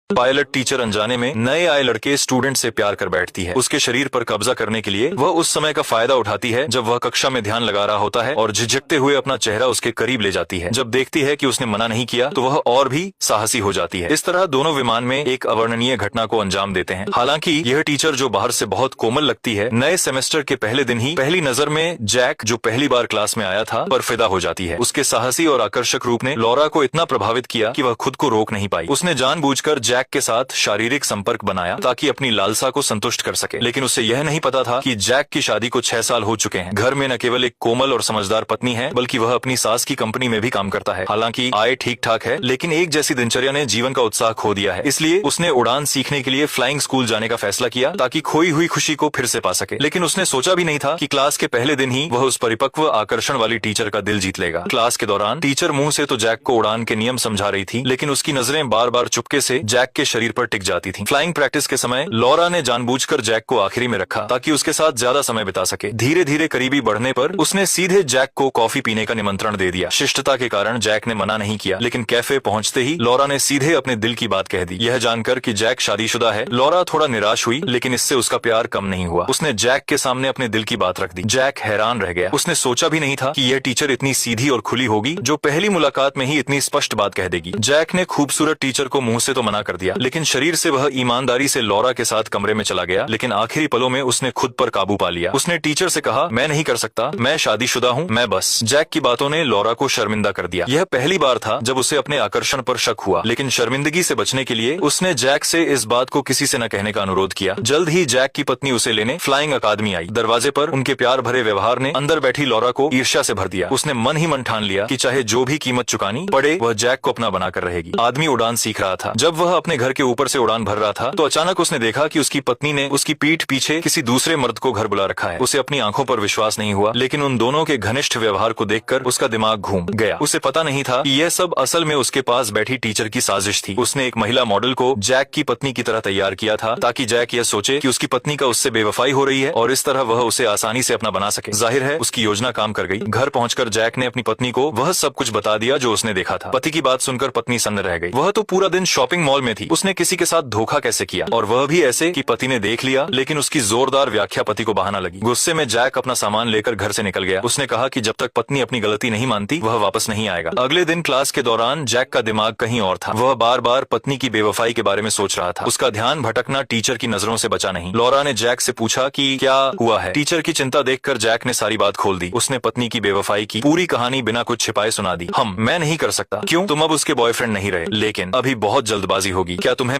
Pilot teacher अनजाने में नए आए लड़के स्टूडेंट से प्यार कर बैठती है। उसके शरीर पर कब्जा करने के लिए वह उस समय का फायदा उठाती है जब वह कक्षा में ध्यान लगा रहा होता है और झिझकते हुए अपना चेहरा उसके करीब ले जाती है। जब देखती है कि उसने मना नहीं किया तो वह और भी साहसी हो जाती है। इस तरह दोनों विमान में एक अवर्णनीय घटना को अंजाम देते हैं। हालांकि यह टीचर जो बाहर से बहुत कोमल लगती है, नए सेमेस्टर के पहले दिन ही पहली नजर में जैक जो पहली बार क्लास में आया था पर फिदा हो जाती है। उसके साहसी और आकर्षक रूप ने लॉरा को इतना प्रभावित किया कि वह खुद को रोक नहीं पाई। उसने जानबूझकर जैक के साथ शारीरिक संपर्क बनाया ताकि अपनी लालसा को संतुष्ट कर सके, लेकिन उसे यह नहीं पता था कि जैक की शादी को 6 साल हो चुके हैं। घर में न केवल एक कोमल और समझदार पत्नी है बल्कि वह अपनी सास की कंपनी में भी काम करता है। हालांकि आय ठीक ठाक है, लेकिन एक जैसी दिनचर्या ने जीवन का उत्साह खो दिया है। इसलिए उसने उड़ान सीखने के लिए फ्लाइंग स्कूल जाने का फैसला किया ताकि खोई हुई खुशी को फिर से पा सके। लेकिन उसने सोचा भी नहीं था कि क्लास के पहले दिन ही वह उस परिपक्व आकर्षण वाली टीचर का दिल जीत लेगा। क्लास के दौरान टीचर मुंह से तो जैक को उड़ान के नियम समझा रही थी, लेकिन उसकी नजरें बार बार चुपके से जैक के शरीर पर टिक जाती थीं। फ्लाइंग प्रैक्टिस के समय लॉरा ने जानबूझकर जैक को आखिरी में रखा ताकि उसके साथ ज्यादा समय बिता सके। धीरे धीरे करीबी बढ़ने पर उसने सीधे जैक को कॉफी पीने का निमंत्रण दे दिया। शिष्टता के कारण जैक ने मना नहीं किया, लेकिन कैफे पहुंचते ही लॉरा ने सीधे अपने दिल की बात कह दी। यह जानकर कि जैक शादीशुदा है, लॉरा थोड़ा निराश हुई, लेकिन इससे उसका प्यार कम नहीं हुआ। उसने जैक के सामने अपने दिल की बात रख दी। जैक हैरान रह गया। उसने सोचा भी नहीं था कि यह टीचर इतनी सीधी और खुली होगी, जो पहली मुलाकात में ही इतनी स्पष्ट बात कह देगी। जैक ने खूबसूरत टीचर को मुंह से तो मना कर दिया, लेकिन शरीर से वह ईमानदारी से लॉरा के साथ कमरे में चला गया। लेकिन आखिरी पलों में उसने खुद पर काबू पा लिया। उसने टीचर से कहा, मैं नहीं कर सकता, मैं शादीशुदा हूँ, मैं बस। जैक की बातों ने लॉरा को शर्मिंदा कर दिया। यह पहली बार था जब उसे अपने आकर्षण पर शक हुआ, लेकिन शर्मिंदगी से बचने के लिए उसने जैक से इस बात को किसी से न कहने का अनुरोध किया। जल्द ही जैक की पत्नी उसे लेने फ्लाइंग अकादमी आई। दरवाजे पर उनके प्यार भरे व्यवहार ने अंदर बैठी लॉरा को ईर्ष्या से भर दिया। उसने मन ही मन ठान लिया कि चाहे जो भी कीमत चुकानी पड़े वह जैक को अपना बनाकर रहेगी। आदमी उड़ान सीख रहा था। जब वह अपने घर के ऊपर से उड़ान भर रहा था तो अचानक उसने देखा कि उसकी पत्नी ने उसकी पीठ पीछे किसी दूसरे मर्द को घर बुला रखा है। उसे अपनी आंखों पर विश्वास नहीं हुआ, लेकिन उन दोनों के घनिष्ठ व्यवहार को देखकर उसका दिमाग घूम गया। उसे पता नहीं था कि यह सब असल में उसके पास बैठी टीचर की साजिश थी। उसने एक महिला मॉडल को जैक की पत्नी की तरह तैयार किया था ताकि जैक यह सोचे कि उसकी पत्नी का उससे बेवफाई हो रही है और इस तरह वह उसे आसानी से अपना बना सके। जाहिर है उसकी योजना काम कर गई। घर पहुंचकर जैक ने अपनी पत्नी को वह सब कुछ बता दिया जो उसने देखा था। पति की बात सुनकर पत्नी सन्न रह गई। वह तो पूरा दिन शॉपिंग मॉल में थी। उसने किसी के साथ धोखा कैसे किया, और वह भी ऐसे कि पति ने देख लिया, लेकिन उसकी जोरदार व्याख्या पति को बहाना लगी। गुस्से में जैक अपना सामान लेकर घर से निकल गया। उसने कहा कि जब तक पत्नी अपनी गलती नहीं मानती वह वापस नहीं आएगा। अगले दिन क्लास के दौरान जैक का दिमाग कहीं और था। वह बार बार पत्नी की बेवफाई के बारे में सोच रहा था। उसका ध्यान भटकना टीचर की नजरों से बचा नहीं। लॉरा ने जैक से पूछा कि क्या हुआ है। टीचर की चिंता देखकर जैक ने सारी बात खोल दी। उसने पत्नी की बेवफाई की पूरी कहानी बिना कुछ छिपाए सुना दी। मैं नहीं कर सकता। क्यों? तुम अब उसके बॉयफ्रेंड नहीं रहे, लेकिन अभी बहुत जल्दबाजी होगी। क्या तुम्हें